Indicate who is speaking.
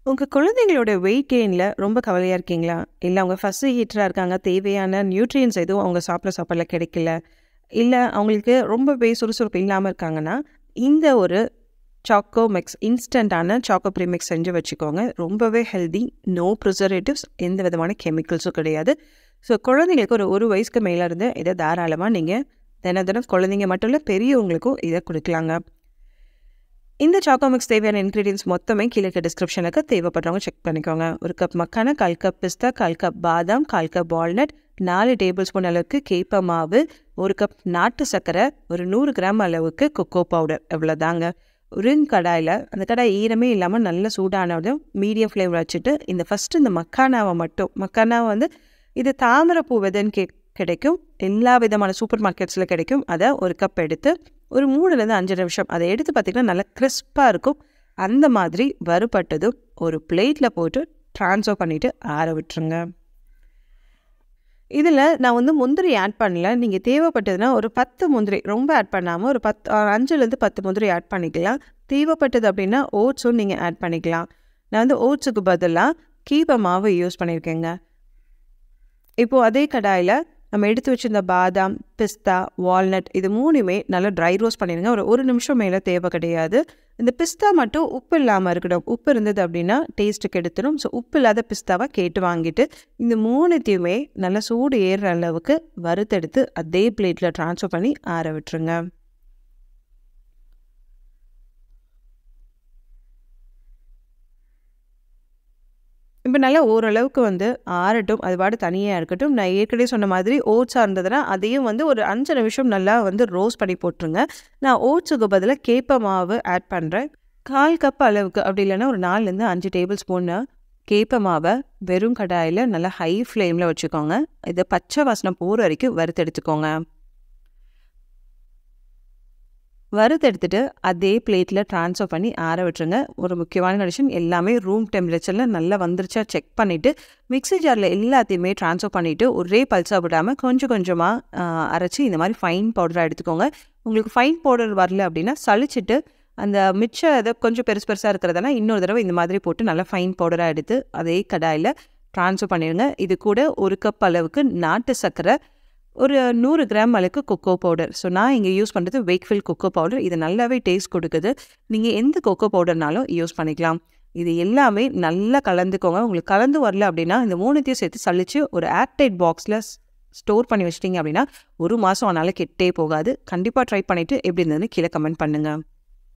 Speaker 1: உங்க குழந்தைங்களோட வெயிட் கெயின்ல ரொம்ப கவலையா இருக்கீங்களா? இல்ல அவங்க ஃபர்ஸ்ட் ஈட்டரா இருக்காங்க. தேவையான நியூட்ரியன்ட்ஸ் எதுவும் அவங்க சாப்பிட்ற சாப்பாடுல கிடைக்கல. இல்ல அவங்களுக்கு ரொம்பவே சுறுசுறுப்பு இல்லாம இருக்காங்கன்னா, இந்த ஒரு சாக்கோ மிக்ஸ் இன்ஸ்டன்டான சாக்கோ ப்ரீமிக்ஸ் செஞ்சு வச்சுக்கோங்க. ரொம்பவே ஹெல்தி. No preservatives. எந்த விதமான கெமிக்கல்ஸும் கிடையாது. ஸோ குழந்தைங்களுக்கு ஒரு 1 வயசுக்கு மேல இருந்து இத தாராளமா நீங்க தினம் தினம் குழந்தைங்க மட்டும் இல்ல, பெரியவங்களுக்கும் இத குடுக்கலாங்க. இந்த சாக்கோ மிக்ஸ் தேவையான இன்கிரீடியன்ஸ் மொத்தமே கீழே இருக்க டிஸ்கிரிப்ஷனுக்கு தேவைப்படுறவங்க செக் பண்ணிக்கோங்க. 1 கப் மக்கானா, 1/4 கப் பிஸ்தா, 1/4 கப் பாதாம், 1/4 கப் வால்நட், 4 டேபிள் ஸ்பூன் அளவுக்கு கேப்ப மாவு, 1 கப் நாட்டு சர்க்கரை, ஒரு 100 கிராம் அளவுக்கு கொக்கோ பவுடர். இவ்வளோதாங்க. ஒரு கடாயில், அந்த கடாய் ஈரமே இல்லாமல் நல்ல சூடானதும் மீடியம் ஃப்ளேமில் வச்சுட்டு ஃபஸ்ட்டு இந்த மக்கானாவை இது தாமரைப்பூ விதைன்னு கிடைக்கும். எல்லா விதமான சூப்பர் மார்க்கெட்ஸில் கிடைக்கும். அதை 1 கப் எடுத்து ஒரு 3லேருந்து 5 நிமிஷம் அதை எடுத்து பார்த்திங்கன்னா நல்லா கிறிஸ்பாக இருக்கும். அந்த மாதிரி வறுபட்டதும் ஒரு பிளேட்டில் போட்டு ட்ரான்ஸ்ஃபர் பண்ணிவிட்டு ஆற விட்டுருங்க. இதில் நான் முந்திரி ஆட் பண்ணல. நீங்கள் தேவைப்பட்டதுன்னா ஒரு 10 முந்திரி, ரொம்ப ஆட் பண்ணாமல் ஒரு 5லேருந்து 10 முந்திரி ஆட் பண்ணிக்கலாம். தேவைப்பட்டது அப்படின்னா ஓட்ஸும் நீங்கள் ஆட் பண்ணிக்கலாம். நான் ஓட்ஸுக்கு பதிலாக கேப்ப மாவு யூஸ் பண்ணியிருக்கேங்க. இப்போது அதே கடாயில் நம்ம எடுத்து வச்சிருந்த பாதாம், பிஸ்தா, வால்நட் இது 3மே நல்லா ட்ரை ரோஸ்ட் பண்ணிடுங்க. ஒரு நிமிஷம் மேலே தேவை கிடையாது. இந்த பிஸ்தா மட்டும் உப்பு இல்லாமல் இருக்கணும். உப்பு இருந்தது அப்படின்னா டேஸ்ட்டுக்கு எடுத்துடும். ஸோ உப்பு இல்லாத பிஸ்தாவை கேட்டு வாங்கிட்டு இந்த 3த்தையுமே நல்லா சூடு ஏறுற அளவுக்கு வறுத்தெடுத்து அதே பிளேட்டில் ட்ரான்ஸ்ஃபர் பண்ணி ஆற விட்டுருங்க. இப்போ நல்லா ஓரளவுக்கு ஆறட்டும். அது பாட்டு தனியாக இருக்கட்டும். நான் ஏற்கனவே சொன்ன மாதிரி ஓட்ஸாக இருந்ததுன்னா அதையும் ஒரு 5 நிமிஷம் நல்லா ரோஸ்ட் பண்ணி போட்டுருங்க. நான் ஓட்ஸுக்கு பதிலாக கேப்ப மாவு ஆட் பண்ணுறேன். 1/4 கப் அளவுக்கு, அப்படி இல்லைன்னா ஒரு 4லேருந்து 5 டேபிள் ஸ்பூன்னு கேப்ப மாவை வெறும் கடாயில் நல்லா ஹை ஃப்ளேமில் வச்சுக்கோங்க. இதை பச்சை வாசனை போகிற வரைக்கும் வறுத்தெடுத்துக்கோங்க. வறுத்தெடுத்துட்டு அதே பிளேட்டில் ட்ரான்ஸ்ஃபர் பண்ணி ஆற விட்டுருங்க. ஒரு முக்கியமான கண்டிஷன், எல்லாமே ரூம் டெம்பரேச்சரில் நல்லா வந்துருச்சா செக் பண்ணிவிட்டு மிக்ஸி ஜாரில் எல்லாத்தையுமே ட்ரான்ஸ்ஃபர் பண்ணிவிட்டு ஒரே பல்ஸாக விடாமல் கொஞ்சம் கொஞ்சமாக அரைச்சி இந்த மாதிரி ஃபைன் பவுடராக எடுத்துக்கோங்க. உங்களுக்கு ஃபைன் பவுடர் வரல அப்படின்னா சளிச்சிட்டு அந்த மிச்சம் அதை கொஞ்சம் பெருசு பெருசாக இருக்கிறதெல்லாம் இன்னொரு தடவை இந்த மாதிரி போட்டு நல்லா ஃபைன் பவுடராக எடுத்து அதே கடாயில் ட்ரான்ஸ்ஃபர் பண்ணிடுங்க. இது கூட 1 கப் அளவுக்கு நாட்டு சர்க்கரை, ஒரு 100 கிராம் அளவுக்கு கொக்கோ பவுடர். ஸோ நான் இங்கே யூஸ் பண்ணுறது வேக்ஃபீல்ட் கொக்கோ பவுடர். இது நல்லாவே டேஸ்ட் கொடுக்குது. நீங்கள் எந்த கொக்கோ பவுடர்னாலும் யூஸ் பண்ணிக்கலாம். இது எல்லாமே நல்லா கலந்துக்கோங்க. உங்களுக்கு கலந்து வரல அப்படின்னா இந்த 3த்தையும் சேர்த்து சளிச்சு ஒரு ஏர்டைட் பாக்ஸில் ஸ்டோர் பண்ணி வச்சிட்டிங்க அப்படின்னா 1 மாதம் ஆனாலும் கெட்டே போகாது. கண்டிப்பாக ட்ரை பண்ணிவிட்டு எப்படி இருந்ததுன்னு கீழே கமெண்ட் பண்ணுங்கள்.